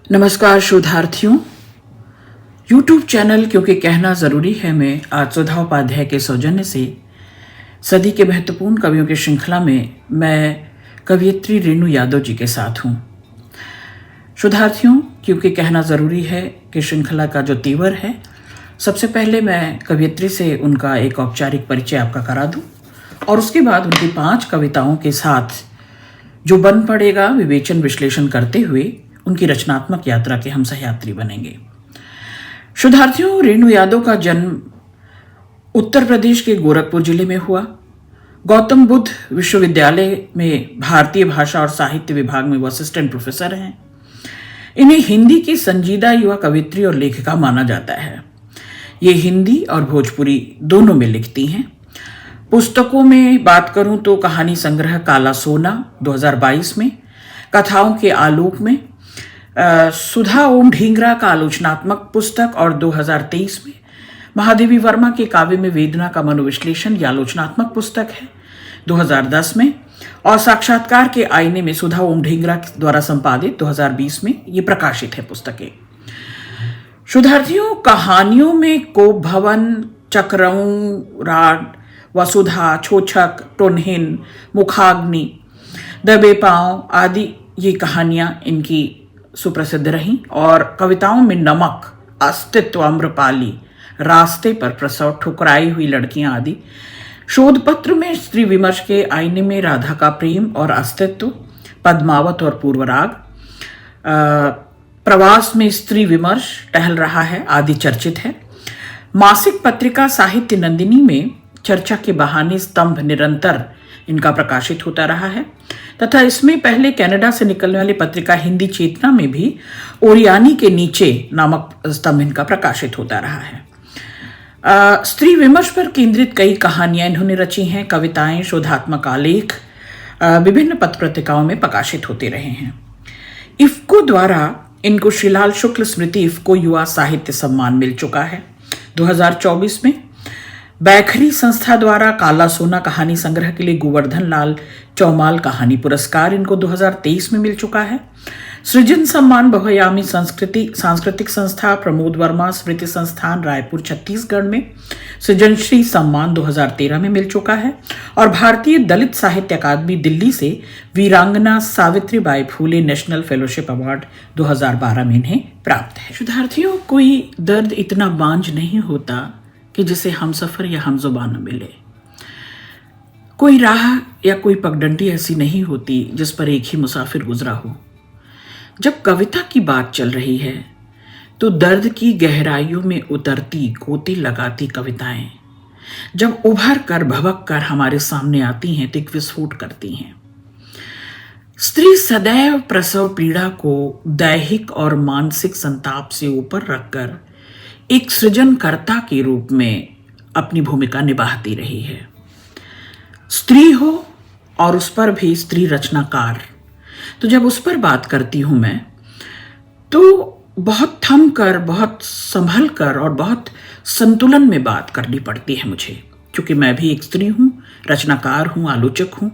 नमस्कार शोधार्थियों। YouTube channel क्योंकि कहना ज़रूरी है में आज सुधा उपाध्याय के सौजन्य से सदी के महत्वपूर्ण कवियों की श्रृंखला में मैं कवयित्री रेणु यादव जी के साथ हूँ। शोधार्थियों, क्योंकि कहना ज़रूरी है कि श्रृंखला का जो तेवर है, सबसे पहले मैं कवयित्री से उनका एक औपचारिक परिचय आपका करा दूँ और उसके बाद उनकी 5 कविताओं के साथ जो बन पड़ेगा विवेचन विश्लेषण करते हुए उनकी रचनात्मक यात्रा के हम सहयात्री बनेंगे। शोधार्थियों, रेणु यादव का जन्म उत्तर प्रदेश के गोरखपुर जिले में हुआ। गौतम बुद्ध विश्वविद्यालय में भारतीय भाषा और साहित्य विभाग में वो असिस्टेंट प्रोफेसर हैं। इन्हें हिंदी की संजीदा युवा कवित्री और लेखिका माना जाता है। ये हिंदी और भोजपुरी दोनों में लिखती हैं। पुस्तकों में बात करूं तो कहानी संग्रह काला सोना 2022 में, कथाओं के आलोक में सुधा ओम ढींगरा का आलोचनात्मक पुस्तक और 2023 में महादेवी वर्मा के काव्य में वेदना का मनोविश्लेषण या आलोचनात्मक पुस्तक है 2010 में, और साक्षात्कार के आईने में सुधा ओम ढींगरा द्वारा संपादित 2020 में ये प्रकाशित है पुस्तकें। शोधार्थियों, कहानियों में कोप भवन, चक्रऊ राड, वसुधा, छोछक, टोनहिन, मुखाग्नि, दबे पांव आदि ये कहानियां इनकी सुप्रसिद्ध रहीं। और कविताओं में नमक, अस्तित्व, आम्रपाली, रास्ते पर प्रसव, ठुकराई हुई लड़कियां आदि। शोध पत्र में स्त्री विमर्श के आईने में राधा का प्रेम और अस्तित्व, पद्मावत और पूर्वराग, प्रवास में स्त्री विमर्श, टहल रहा है आदि चर्चित है। मासिक पत्रिका साहित्य नंदिनी में चर्चा के बहाने स्तंभ निरंतर इनका प्रकाशित होता रहा है तथा इसमें पहले कनाडा से निकलने वाली पत्रिका हिंदी चेतना में भी ओरियानी के नीचे नामक स्तंभ इनका प्रकाशित होता रहा है। स्त्री विमर्श पर केंद्रित कई कहानियां इन्होंने रची हैं। कविताएं, शोधात्मक आलेख विभिन्न पत्र पत्रिकाओं में प्रकाशित होते रहे हैं। इफ्को द्वारा इनको श्रीलाल शुक्ल स्मृति इफ्को युवा साहित्य सम्मान मिल चुका है 2024 में। बैखरी संस्था द्वारा काला सोना कहानी संग्रह के लिए गोवर्धन लाल चौमाल कहानी पुरस्कार इनको 2023 में मिल चुका है। सृजन सम्मान बहुआयामी सांस्कृतिक संस्था प्रमोद वर्मा स्मृति संस्थान रायपुर छत्तीसगढ़ में सृजनश्री सम्मान 2013 में मिल चुका है। और भारतीय दलित साहित्य अकादमी दिल्ली से वीरांगना Savitri by Phule national fellowship award 2012 में इन्हें प्राप्त है। शोधार्थियों, कोई दर्द इतना बांझ नहीं होता कि जिसे हम सफर या हम जुबान न मिले। कोई राह या कोई पगडंडी ऐसी नहीं होती जिस पर एक ही मुसाफिर गुजरा हो। जब कविता की बात चल रही है तो दर्द की गहराइयों में उतरती गोते लगाती कविताएं जब उभर कर भभक कर हमारे सामने आती हैं तो एक विस्फोट करती हैं। स्त्री सदैव प्रसव पीड़ा को दैहिक और मानसिक संताप से ऊपर रखकर एक सृजनकर्ता के रूप में अपनी भूमिका निभाती रही है। स्त्री हो और उस पर भी स्त्री रचनाकार। तो जब उस पर बात करती हूं मैं तो बहुत थम कर, बहुत संभल कर और बहुत संतुलन में बात करनी पड़ती है मुझे, क्योंकि मैं भी एक स्त्री हूं, रचनाकार हूं, आलोचक हूं।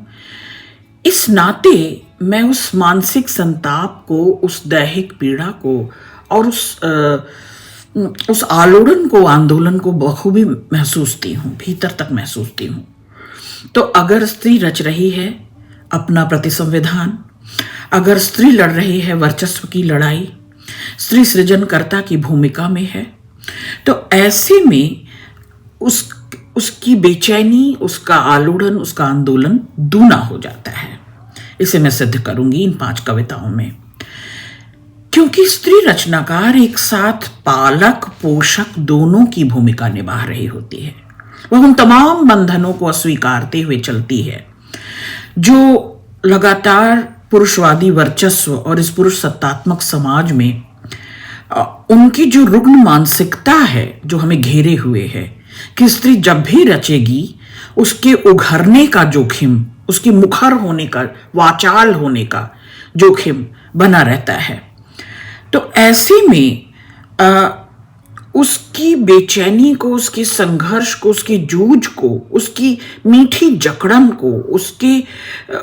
इस नाते मैं उस मानसिक संताप को, उस दैहिक पीड़ा को और उस आलोड़न को, आंदोलन को बखूबी महसूसती हूं, भीतर तक महसूसती हूं। तो अगर स्त्री रच रही है अपना प्रतिसंविधान, अगर स्त्री लड़ रही है वर्चस्व की लड़ाई, स्त्री सृजनकर्ता की भूमिका में है, तो ऐसे में उसकी बेचैनी, उसका आलोड़न, उसका आंदोलन दूना हो जाता है। इसे मैं सिद्ध करूंगी इन 5 कविताओं में, क्योंकि स्त्री रचनाकार एक साथ पालक पोषक दोनों की भूमिका निभा रही होती है। वह उन तमाम बंधनों को अस्वीकारते हुए चलती है जो लगातार पुरुषवादी वर्चस्व और इस पुरुष सत्तात्मक समाज में उनकी जो रुग्ण मानसिकता है जो हमें घेरे हुए है कि स्त्री जब भी रचेगी उसके उघरने का जोखिम, उसके मुखर होने का, वाचाल होने का जोखिम बना रहता है। तो ऐसे में उसकी बेचैनी को, उसके संघर्ष को, उसकी जूझ को, उसकी मीठी जकड़न को,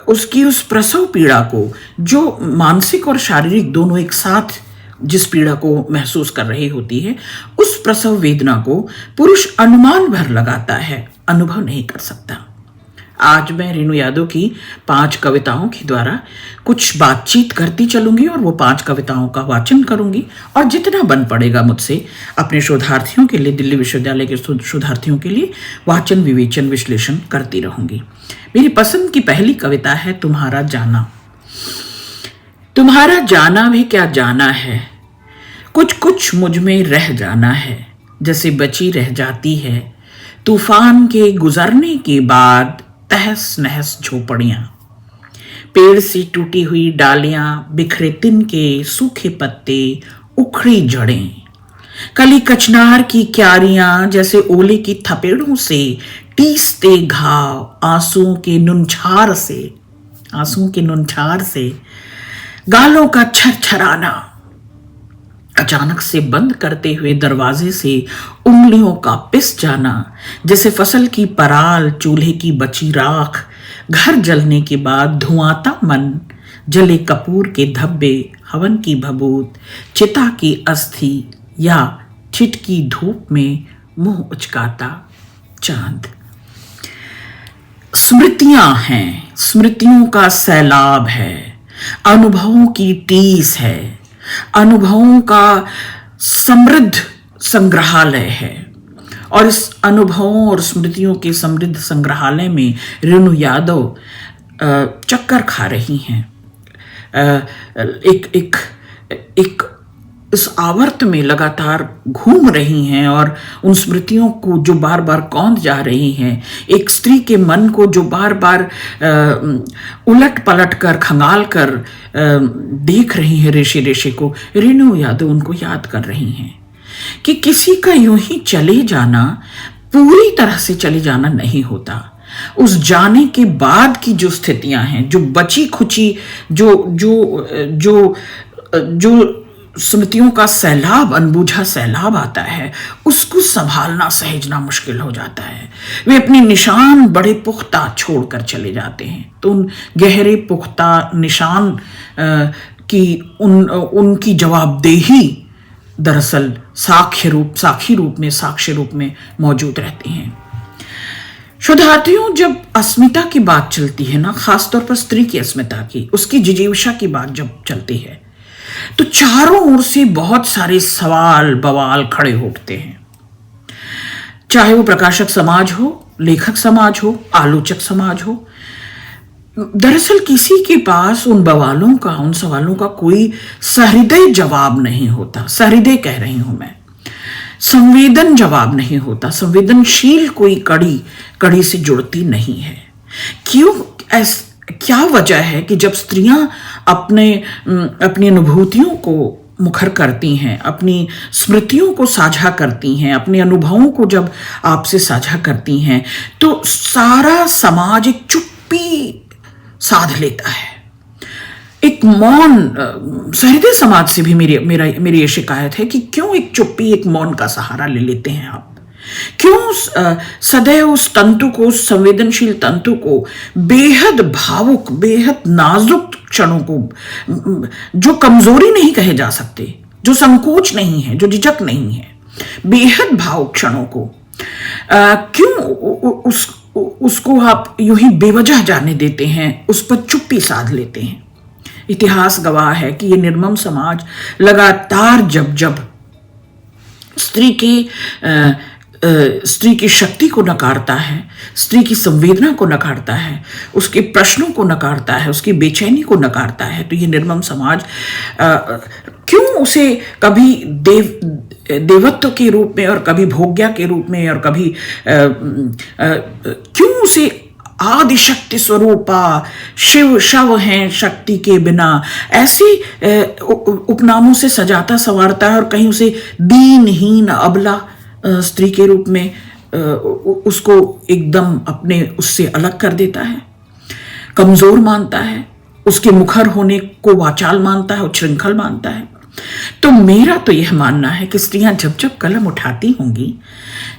उसकी उस प्रसव पीड़ा को जो मानसिक और शारीरिक दोनों एक साथ जिस पीड़ा को महसूस कर रही होती है, उस प्रसव वेदना को पुरुष अनुमान भर लगाता है, अनुभव नहीं कर सकता। आज मैं रेणु यादव की 5 कविताओं के द्वारा कुछ बातचीत करती चलूंगी और वो 5 कविताओं का वाचन करूंगी और जितना बन पड़ेगा मुझसे अपने शोधार्थियों के लिए, दिल्ली विश्वविद्यालय के शोधार्थियों के लिए वाचन, विवेचन, विश्लेषण करती रहूंगी। मेरी पसंद की पहली कविता है तुम्हारा जाना। तुम्हारा जाना भी क्या जाना है, कुछ कुछ मुझ में रह जाना है, जैसे बची रह जाती है तूफान के गुजरने के बाद तहस नहस झोपड़ियां, पेड़ से टूटी हुई डालियां, बिखरे तिनके, सूखे पत्ते, उखड़ी जड़ें, कली कचनार की क्यारियां, जैसे ओले की थपेड़ों से टीसते घाव, आंसुओं के नुनछार से गालों का छरछराना, अचानक से बंद करते हुए दरवाजे से उंगलियों का पिस जाना, जैसे फसल की पराल, चूल्हे की बची राख, घर जलने के बाद धुआंता मन, जले कपूर के धब्बे, हवन की भभूत, चिता की अस्थि या छिटकी धूप में मुंह उचकाता चांद। स्मृतियां हैं, स्मृतियों का सैलाब है, अनुभवों की टीस है, अनुभवों का समृद्ध संग्रहालय है और इस अनुभवों और स्मृतियों के समृद्ध संग्रहालय में रेणु यादव चक्कर खा रही हैं। एक इस आवर्त में लगातार घूम रही हैं और उन स्मृतियों को जो बार बार कौंध जा रही हैं, एक स्त्री के मन को जो बार बार उलट पलट कर, खंगाल कर देख रही हैं रेशे रेशे को, रेणु यादव उनको याद कर रही हैं कि किसी का यूं ही चले जाना, पूरी तरह से चले जाना नहीं होता। उस जाने के बाद की जो स्थितियां हैं, जो बची खुची, जो स्मृतियों का सैलाब, अनबूझा सैलाब आता है, उसको संभालना, सहेजना मुश्किल हो जाता है। वे अपने निशान बड़े पुख्ता छोड़कर चले जाते हैं, तो उन गहरे पुख्ता निशान की उनकी जवाबदेही दरअसल साक्ष्य रूप में मौजूद रहती हैं। शोधार्थियों, जब अस्मिता की बात चलती है ना, खासतौर पर स्त्री की अस्मिता की, उसकी जिजीविषा की बात जब चलती है, तो चारों ओर से बहुत सारे सवाल बवाल खड़े उठते हैं। चाहे वो प्रकाशक समाज हो, लेखक समाज हो, आलोचक समाज हो, दरअसल किसी के पास उन बवालों का, उन सवालों का कोई सहृदय जवाब नहीं होता। सहृदय कह रही हूं मैं, संवेदन जवाब नहीं होता, संवेदनशील कोई कड़ी से जुड़ती नहीं है। क्या वजह है कि जब स्त्रियां अपनी अनुभूतियों को मुखर करती हैं, अपनी स्मृतियों को साझा करती हैं, अपने अनुभवों को जब आपसे साझा करती हैं, तो सारा समाज एक चुप्पी साध लेता है, एक मौन। सहृदय समाज से भी मेरी ये शिकायत है कि क्यों एक चुप्पी, एक मौन का सहारा ले लेते हैं आप? क्यों सदैव उस तंतु को, उस संवेदनशील तंतु को, बेहद भावुक, बेहद नाजुक क्षणों को, जो कमजोरी नहीं कहे जा सकते, जो संकोच नहीं है, जो झिझक नहीं है, बेहद भावुक क्षणों को क्यों उसको आप यूं ही बेवजह जाने देते हैं, उस पर चुप्पी साध लेते हैं? इतिहास गवाह है कि ये निर्मम समाज लगातार जब स्त्री की शक्ति को नकारता है, स्त्री की संवेदना को नकारता है, उसके प्रश्नों को नकारता है, उसकी बेचैनी को नकारता है, तो ये निर्मम समाज क्यों उसे कभी देवत्व के रूप में और कभी भोग्या के रूप में और कभी क्यों उसे आदि शक्ति स्वरूपा, शिव शव हैं शक्ति के बिना, ऐसे उपनामों से सजाता संवारता है और कहीं उसे दीनहीन अबला स्त्री के रूप में उसको एकदम अपने उससे अलग कर देता है, कमजोर मानता है, उसके मुखर होने को वाचाल मानता है, उच्छृंखल मानता है। तो मेरा तो यह मानना है कि स्त्रियां जब कलम उठाती होंगी,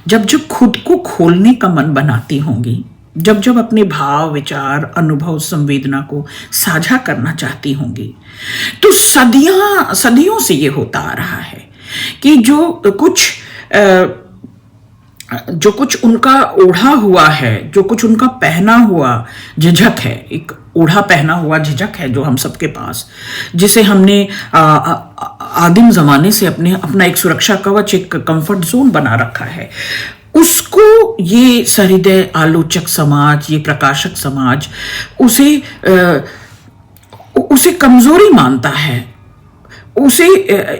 जब खुद को खोलने का मन बनाती होंगी, जब जब अपने भाव, विचार, अनुभव, संवेदना को साझा करना चाहती होंगी, तो सदियों से ये होता आ रहा है कि जो कुछ उनका ओढ़ा हुआ है, जो कुछ उनका पहना हुआ झिझक है, एक ओढ़ा पहना हुआ झिझक है जो हम सबके पास, जिसे हमने आदिम जमाने से अपना एक सुरक्षा कवच, एक कंफर्ट जोन बना रखा है, उसको ये सहृदय आलोचक समाज, ये प्रकाशक समाज उसे कमजोरी मानता है, उसे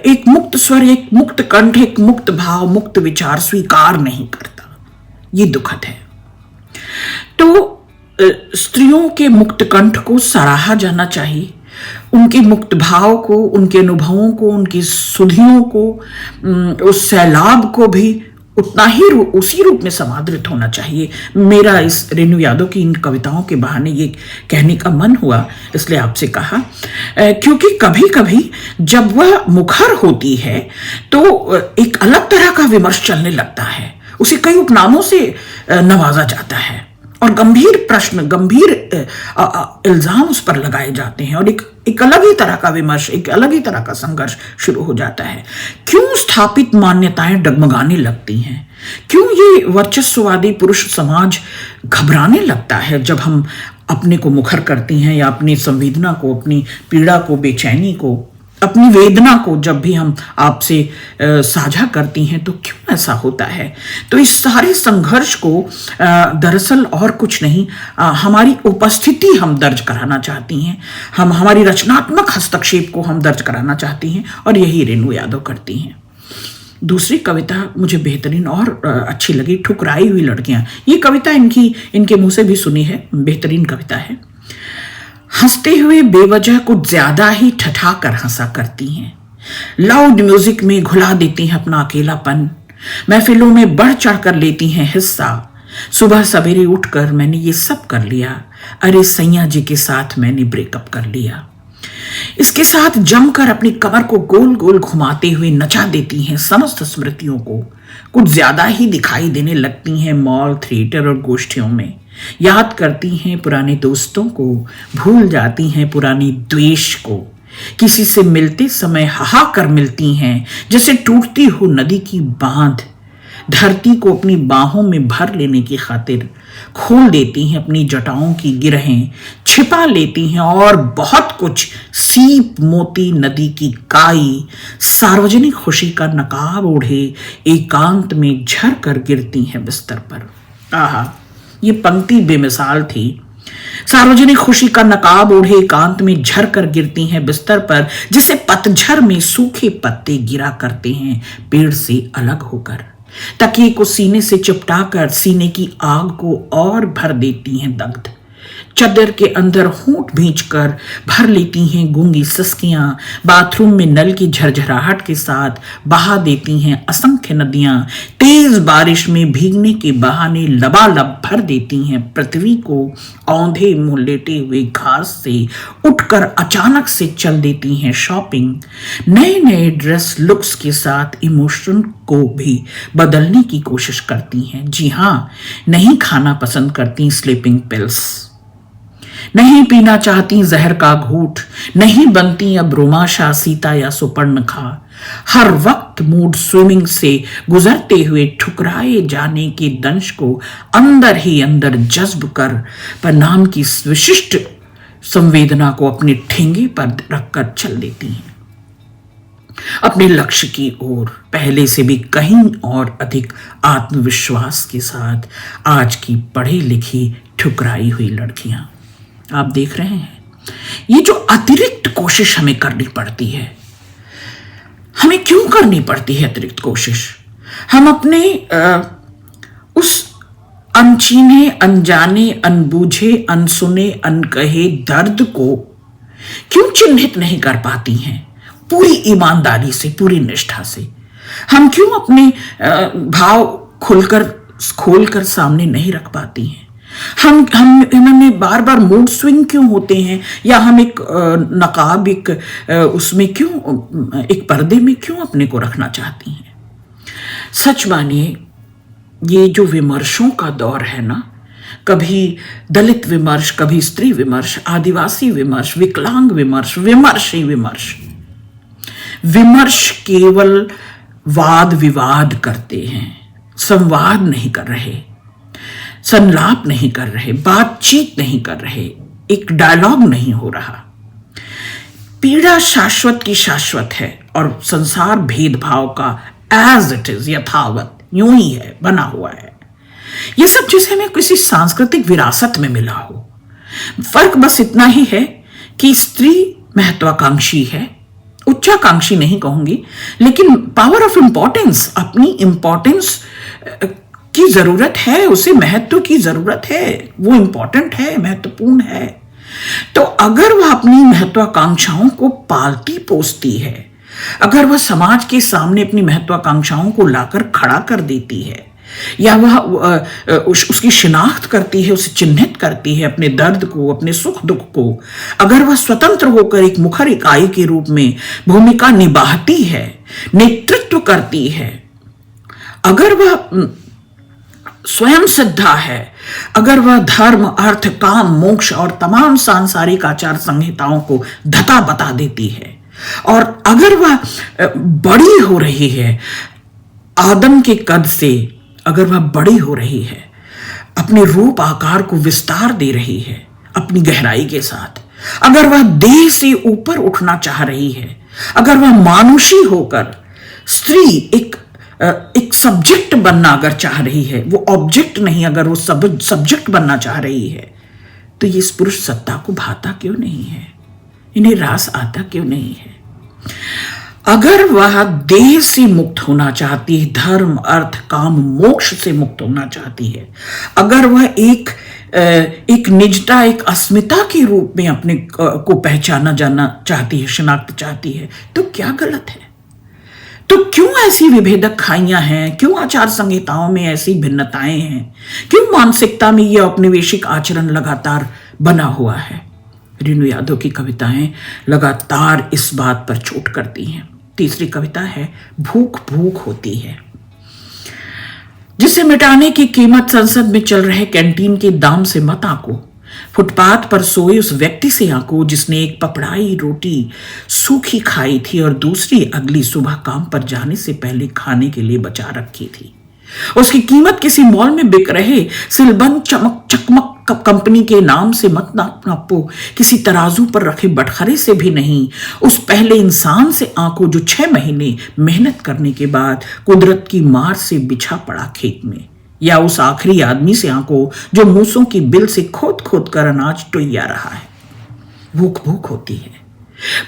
एक मुक्त स्वर, एक मुक्त कंठ, एक मुक्त भाव, मुक्त विचार स्वीकार नहीं करता। ये दुखद है। तो स्त्रियों के मुक्त कंठ को सराहा जाना चाहिए, उनके मुक्त भाव को, उनके अनुभवों को, उनकी सुधियों को, उस सैलाब को भी उतना ही उसी रूप में समादृत होना चाहिए। मेरा इस रेणु यादव की इन कविताओं के बहाने ये कहने का मन हुआ, इसलिए आपसे कहा, क्योंकि कभी कभी जब वह मुखर होती है तो एक अलग तरह का विमर्श चलने लगता है, उसे कई उपनामों से नवाजा जाता है और गंभीर प्रश्न, गंभीर इल्जाम उस पर लगाए जाते हैं और एक अलग ही तरह का विमर्श, एक अलग ही तरह का संघर्ष शुरू हो जाता है। क्यों स्थापित मान्यताएं डगमगाने लगती हैं? क्यों ये वर्चस्ववादी पुरुष समाज घबराने लगता है जब हम अपने को मुखर करती हैं, या अपनी संवेदना को, अपनी पीड़ा को, बेचैनी को, अपनी वेदना को जब भी हम आपसे साझा करती हैं, तो क्यों ऐसा होता है? तो इस सारे संघर्ष को दरअसल और कुछ नहीं, हमारी उपस्थिति हम दर्ज कराना चाहती हैं, हम हमारी रचनात्मक हस्तक्षेप को हम दर्ज कराना चाहती हैं, और यही रेणु यादव करती हैं। दूसरी कविता मुझे बेहतरीन और अच्छी लगी, ठुकराई हुई लड़कियां। ये कविता इनके मुंह से भी सुनी है, बेहतरीन कविता है। हंसते हुए बेवजह कुछ ज्यादा ही ठठा कर हंसा करती हैं, लाउड म्यूजिक में घुला देती हैं अपना अकेलापन, महफिलों में बढ़ चढ़ कर लेती हैं हिस्सा। सुबह सवेरे उठकर मैंने ये सब कर लिया, अरे सैया जी के साथ मैंने ब्रेकअप कर लिया। इसके साथ जमकर अपनी कमर को गोल गोल घुमाते हुए नचा देती हैं समस्त स्मृतियों को, कुछ ज्यादा ही दिखाई देने लगती हैं मॉल, थिएटर और गोष्ठियों में। याद करती हैं पुराने दोस्तों को, भूल जाती हैं पुरानी द्वेष को। किसी से मिलते समय हाहा कर मिलती हैं, जैसे टूटती हो नदी की बांध। धरती को अपनी बाहों में भर लेने की खातिर खोल देती हैं अपनी जटाओं की गिरहें, छिपा लेती हैं और बहुत कुछ, सीप मोती नदी की काई। सार्वजनिक खुशी का नकाब ओढ़े एकांत में झर कर गिरती हैं बिस्तर पर। आहा, ये पंक्ति बेमिसाल थी। सार्वजनिक खुशी का नकाब ओढ़े एकांत में झर कर गिरती हैं बिस्तर पर, जिसे पतझर में सूखे पत्ते गिरा करते हैं पेड़ से अलग होकर। तकिए को सीने से चिपटाकर सीने की आग को और भर देती हैं दग्ध। चादर के अंदर होंठ भींचकर भर लेती हैं गूंगी सिसकियां। बाथरूम में नल की झरझराहट के साथ बहा देती हैं असंख्य नदियां। तेज बारिश में भीगने के बहाने लबालब भर देती हैं पृथ्वी को। औंधे मुंह लेटे हुए घास से उठकर अचानक से चल देती हैं शॉपिंग। नए नए ड्रेस लुक्स के साथ इमोशन को भी बदलने की कोशिश करती हैं। जी हाँ, नहीं खाना पसंद करती स्लीपिंग पिल्स, नहीं पीना चाहती जहर का घूंट, नहीं बनती अब रोमाशा सीता या सुपर्णखा। हर वक्त मूड स्विमिंग से गुजरते हुए ठुकराए जाने के दंश को अंदर ही अंदर जज्ब कर परिणाम की विशिष्ट संवेदना को अपने ठेंगे पर रखकर चल देती हैं अपने लक्ष्य की ओर, पहले से भी कहीं और अधिक आत्मविश्वास के साथ। आज की पढ़ी लिखी ठुकराई हुई लड़कियां, आप देख रहे हैं, ये जो अतिरिक्त कोशिश हमें करनी पड़ती है, हमें क्यों करनी पड़ती है अतिरिक्त कोशिश? हम अपने उस अनचीने, अनजाने, अनबूझे, अनसुने, अनकहे दर्द को क्यों चिन्हित नहीं कर पाती हैं पूरी ईमानदारी से, पूरी निष्ठा से? हम क्यों अपने भाव खोलकर सामने नहीं रख पाती हैं? हमें बार बार मूड स्विंग क्यों होते हैं? या हम एक नकाब, उसमें क्यों, एक पर्दे में क्यों अपने को रखना चाहती हैं? सच मानिए, ये जो विमर्शों का दौर है ना, कभी दलित विमर्श, कभी स्त्री विमर्श, आदिवासी विमर्श, विकलांग विमर्श, विमर्श ही विमर्श। विमर्श केवल वाद विवाद करते हैं, संवाद नहीं कर रहे, संलाप नहीं कर रहे, बातचीत नहीं कर रहे, एक डायलॉग नहीं हो रहा। पीड़ा शाश्वत की शाश्वत है और संसार भेदभाव का एज इट इज, यथावत यूं ही है, बना हुआ है। ये सब चीजें हमें किसी सांस्कृतिक विरासत में मिला हो। फर्क बस इतना ही है कि स्त्री महत्वाकांक्षी है, उच्चाकांक्षी नहीं कहूंगी, लेकिन पावर ऑफ इंपॉर्टेंस, अपनी इंपॉर्टेंस की जरूरत है, उसे महत्व की जरूरत है, वो इंपॉर्टेंट है, महत्वपूर्ण है। तो अगर वह अपनी महत्वाकांक्षाओं को पालती पोसती है, अगर वह समाज के सामने अपनी महत्वाकांक्षाओं को लाकर खड़ा कर देती है, या वह उसकी शिनाख्त करती है, उसे चिन्हित करती है, अपने दर्द को, अपने सुख दुख को, अगर वह स्वतंत्र होकर एक मुखर इकाई के रूप में भूमिका निभाती है, नेतृत्व करती है, अगर वह स्वयं सिद्धा है, अगर वह धर्म, अर्थ, काम, मोक्ष और तमाम सांसारिक आचार संहिताओं को धता बता देती है, और अगर वह बड़ी हो रही है आदम के कद से, अगर वह बड़ी हो रही है, अपने रूप आकार को विस्तार दे रही है अपनी गहराई के साथ, अगर वह देह से ऊपर उठना चाह रही है, अगर वह मानुषी होकर स्त्री एक सब्जेक्ट बनना अगर चाह रही है, वो ऑब्जेक्ट नहीं, अगर वो सब्जेक्ट बनना चाह रही है, तो ये इस पुरुष सत्ता को भाता क्यों नहीं है, इन्हें रास आता क्यों नहीं है? अगर वह देह से मुक्त होना चाहती है, धर्म, अर्थ, काम, मोक्ष से मुक्त होना चाहती है, अगर वह एक निजता, एक अस्मिता के रूप में अपने को पहचाना जाना चाहती है, शिनाख्त चाहती है, तो क्या गलत है? तो क्यों ऐसी विभेदक खाइयां हैं? क्यों आचार संहिताओं में ऐसी भिन्नताएं हैं? क्यों मानसिकता में यह औपनिवेशिक आचरण लगातार बना हुआ है? रेणु यादव की कविताएं लगातार इस बात पर चोट करती हैं। तीसरी कविता है भूख भूख होती है, जिसे मिटाने की कीमत संसद में चल रहे कैंटीन के दाम से मत आंको, फुटपाथ पर सोए उस व्यक्ति से आंको जिसने एक पपड़ाई रोटी सूखी खाई थी और दूसरी अगली सुबह काम पर जाने से पहले खाने के लिए बचा रखी थी। उसकी कीमत किसी मॉल में बिक रहे सिलबंद चकमक कंपनी के नाम से मत नापो, किसी तराजू पर रखे बटखरे से भी नहीं। उस पहले इंसान से आंको जो 6 महीने मेहनत करने के बाद कुदरत की मार से बिछा पड़ा खेत में, या उस आखिरी आदमी से आंको जो मूसों की बिल से खोद खोद कर अनाज टोया रहा है। भूख भूख होती है।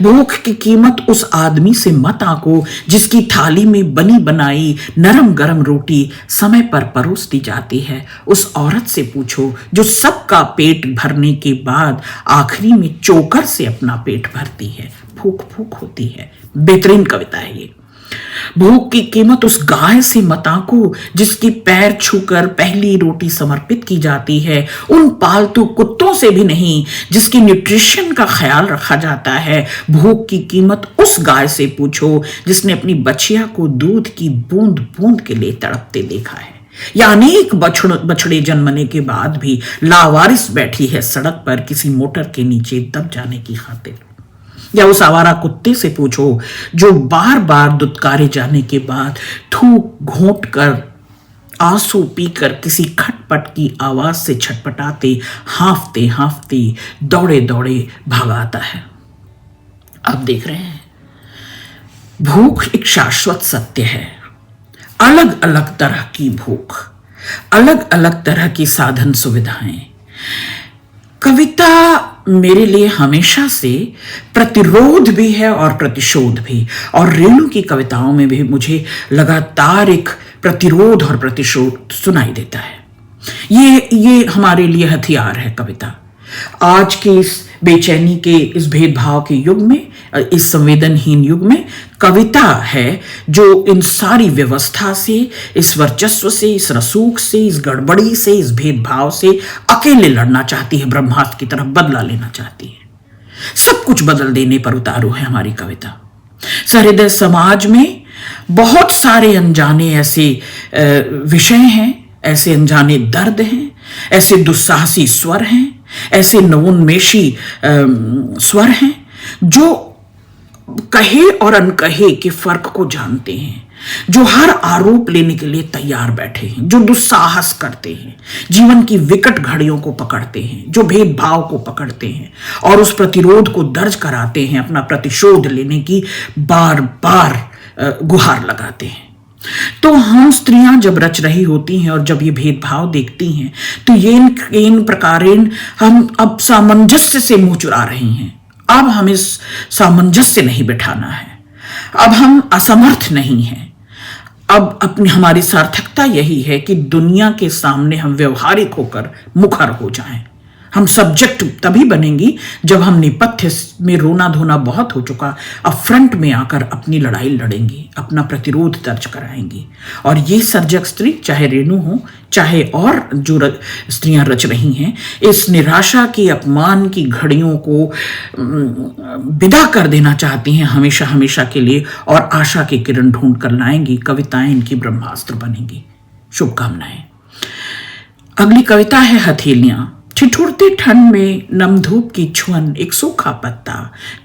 भूख की कीमत उस आदमी से मत आंको जिसकी थाली में बनी बनाई नरम गरम रोटी समय पर परोस दी जाती है। उस औरत से पूछो जो सबका पेट भरने के बाद आखिरी में चोकर से अपना पेट भरती है। भूख भूख होती है। बेहतरीन कविता है ये। भूख की कीमत उस गाय से मत आंको जिसकी पैर छूकर पहली रोटी समर्पित की जाती है। उन पालतू कुत्तों से भी नहीं जिसकी न्यूट्रिशन का ख्याल रखा जाता है। भूख की कीमत उस गाय से पूछो जिसने अपनी बछिया को दूध की बूंद बूंद के लिए तड़पते देखा है, या अनेक बछड़े जन्मने के बाद भी लावारिस बैठी है सड़क पर किसी मोटर के नीचे दब जाने की खातिर। या उस आवारा कुत्ते से पूछो जो बार बार दुत्कारे जाने के बाद थूक घोंट कर आंसू पीकर किसी खटपट की आवाज से छटपटाते हांफते हांफते दौड़े दौड़े भागाता है। आप देख रहे हैं, भूख एक शाश्वत सत्य है। अलग अलग तरह की भूख, अलग अलग तरह की साधन सुविधाएं। कविता मेरे लिए हमेशा से प्रतिरोध भी है और प्रतिशोध भी, और रेणु की कविताओं में भी मुझे लगातार एक प्रतिरोध और प्रतिशोध सुनाई देता है। ये हमारे लिए हथियार है कविता। आज के इस बेचैनी के, इस भेदभाव के युग में, इस संवेदनहीन युग में कविता है जो इन सारी व्यवस्था से, इस वर्चस्व से, इस रसूख से, इस गड़बड़ी से, इस भेदभाव से अकेले लड़ना चाहती है। ब्रह्मास्त्र की तरफ बदला लेना चाहती है। सब कुछ बदल देने पर उतारू है हमारी कविता। सहृदय समाज में बहुत सारे अनजाने ऐसे विषय हैं, ऐसे अनजाने दर्द हैं ऐसे दुस्साहसी स्वर हैं, ऐसे नवोन्मेषी स्वर हैं जो कहे और अनकहे के फर्क को जानते हैं, जो हर आरोप लेने के लिए तैयार बैठे हैं, जो दुस्साहस करते हैं, जीवन की विकट घड़ियों को पकड़ते हैं, जो भेदभाव को पकड़ते हैं और उस प्रतिरोध को दर्ज कराते हैं, अपना प्रतिशोध लेने की बार बार गुहार लगाते हैं। तो हम स्त्रियां जब रच रही होती हैं और जब ये भेदभाव देखती हैं तो ये इन प्रकारेण हम अब सामंजस्य से मुंह चुरा रही हैं। अब हमें सामंजस्य नहीं बिठाना है, अब हम असमर्थ नहीं हैं। अब अपनी हमारी सार्थकता यही है कि दुनिया के सामने हम व्यवहारिक होकर मुखर हो जाएं। हम सब्जेक्ट तभी बनेंगी जब हम नेपथ्य में रोना धोना बहुत हो चुका, अब फ्रंट में आकर अपनी लड़ाई लड़ेंगी, अपना प्रतिरोध दर्ज कराएंगी। और ये सर्जक स्त्री, चाहे रेणु हो चाहे और जो स्त्रियां रच रही हैं, इस निराशा की, अपमान की घड़ियों को विदा कर देना चाहती हैं हमेशा हमेशा के लिए, और आशा की किरण ढूंढ कर लाएंगी। कविताएं इनकी ब्रह्मास्त्र बनेंगी। शुभकामनाएं। अगली कविता है हथेलियां। ठिठुरती ठंड में नमधूप की छुअन, एक सूखा पत्ता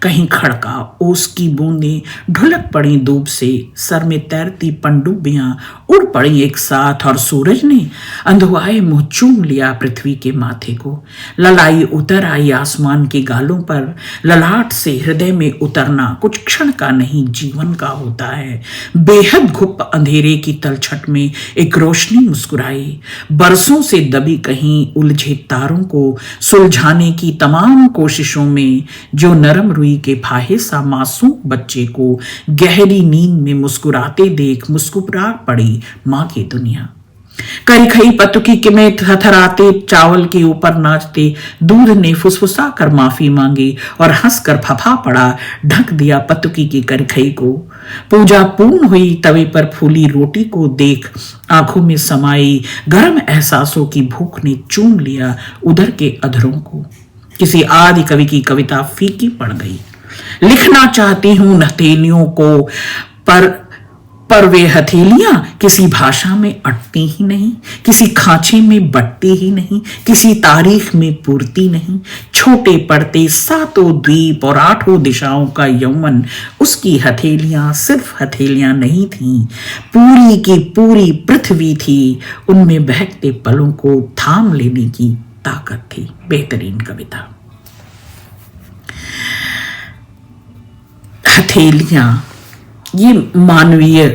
कहीं खड़का, ओस की बूंदें ढुलक पड़ी धूप से, सर में तैरती पनडुब्बियां उड़ पड़ी एक साथ, और सूरज ने अंधुआए मुंह चूम लिया पृथ्वी के माथे को। ललाई उतर आई आसमान के गालों पर, ललाट से हृदय में उतरना कुछ क्षण का नहीं जीवन का होता है। बेहद घुप अंधेरे की तलछट में एक रोशनी मुस्कुराई, बरसों से दबी कहीं उलझे तारों को सुलझाने की तमाम कोशिशों में, जो नरम रुई के फाहे सा मासूम बच्चे को गहरी नींद में मुस्कुराते देख मुस्कुरा पड़ी मां की दुनिया। करीखई पतुकी के में थरथराते चावल के ऊपर नाचते दूध ने फुसफुसा कर माफी मांगी और हंसकर फफा पड़ा, ढक दिया पतुकी की करीखई को। पूजा पूर्ण हुई तवे पर फूली रोटी को देख आंखों में समाई गर्म एहसासों की भूख ने चूम लिया उधर के अधरों को। किसी आदि कवि की कविता फीकी पड़ गई। लिखना चाहती हूं हथेलियों को, पर वे हथेलियां किसी भाषा में अटती ही नहीं, किसी खांचे में बटती ही नहीं, किसी तारीख में पूरती नहीं। छोटे पड़ते सातों द्वीप और आठों दिशाओं का यौवन, उसकी हथेलियां सिर्फ हथेलियां नहीं थीं, पूरी की पूरी पृथ्वी थी। उनमें बहकते पलों को थाम लेने की ताकत थी। बेहतरीन कविता। हथेलियां ये मानवीय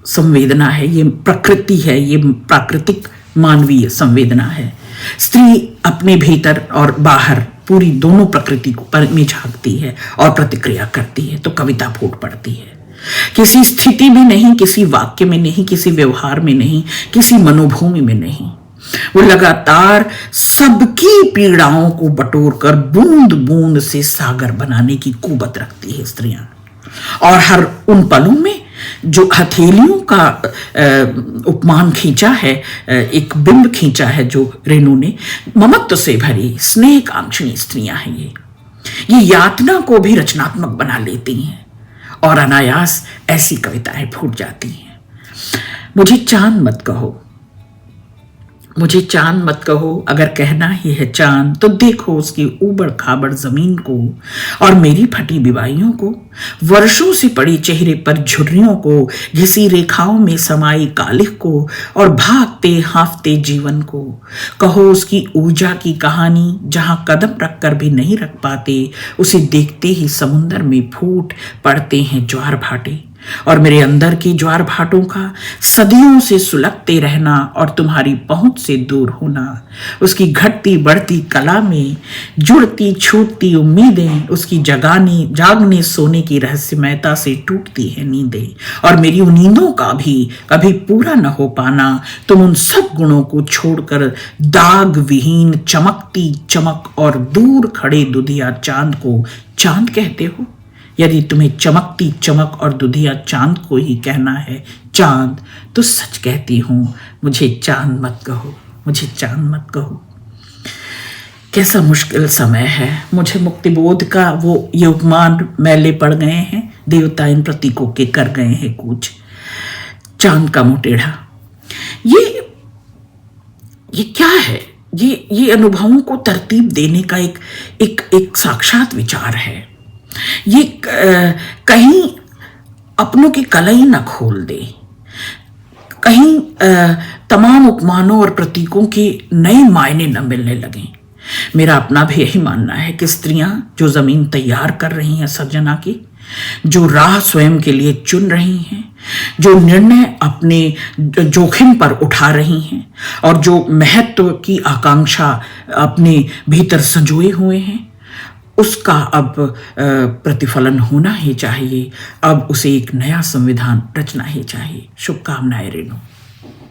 संवेदना है, ये प्रकृति है, ये प्राकृतिक मानवीय संवेदना है। स्त्री अपने भीतर और बाहर पूरी दोनों प्रकृति पर में झांकती है और प्रतिक्रिया करती है, तो कविता फूट पड़ती है। किसी स्थिति में नहीं, किसी वाक्य में नहीं, किसी व्यवहार में नहीं, किसी मनोभूमि में नहीं, वो लगातार सबकी पीड़ाओं को बटोरकर बूंद बूंद से सागर बनाने की कुवत रखती है स्त्रियां। और हर उन पलों में जो हथेलियों का उपमान खींचा है, एक बिंब खींचा है जो रेणु ने, ममत्व से भरी स्नेह कांक्षणी स्त्रियां हैं। ये यातना को भी रचनात्मक बना लेती हैं और अनायास ऐसी कविताएं फूट जाती हैं। मुझे चांद मत कहो, मुझे चांद मत कहो, अगर कहना ही है चांद तो देखो उसकी ऊबड़ खाबड़ जमीन को और मेरी फटी बिवाइयों को, वर्षों से पड़ी चेहरे पर झुर्रियों को, घिसी रेखाओं में समाई कालिख को और भागते हांफते जीवन को। कहो उसकी ऊर्जा की कहानी, जहां कदम रखकर भी नहीं रख पाते, उसे देखते ही समुंदर में फूट पड़ते हैं ज्वार भाटे। और मेरे अंदर की ज्वार भाटों का सदियों से सुलगते रहना और तुम्हारी पहुंच से दूर होना, उसकी घटती बढ़ती कला में जुड़ती छूटती उम्मीदें, उसकी जागने सोने की रहस्यमयता से टूटती है नींदें, और मेरी उन नींदों का भी कभी पूरा न हो पाना। तुम उन सब गुणों को छोड़कर दाग विहीन चमकती चमक और दूर खड़े दुधिया चांद को चांद कहते हो। यदि तुम्हें चमकती चमक और दुधिया चांद को ही कहना है चांद, तो सच कहती हूं, मुझे चांद मत कहो, मुझे चांद मत कहो। कैसा मुश्किल समय है। मुझे मुक्तिबोध का वो ये उपमान मैले पड़ गए हैं, देवता इन प्रतीकों के कर गए हैं कूच। चांद का मुटेढ़ा, ये क्या है? ये अनुभवों को तरतीब देने का एक साक्षात विचार है। ये कहीं अपनों की कलई न खोल दे, कहीं तमाम उपमानों और प्रतीकों के नए मायने न मिलने लगें। मेरा अपना भी यही मानना है कि स्त्रियां जो जमीन तैयार कर रही हैं सर्जना की, जो राह स्वयं के लिए चुन रही हैं, जो निर्णय अपने जोखिम पर उठा रही हैं और जो महत्व की आकांक्षा अपने भीतर संजोए हुए हैं, उसका अब प्रतिफलन होना ही चाहिए। अब उसे एक नया संविधान रचना ही चाहिए। शुभकामनाएं रेणु।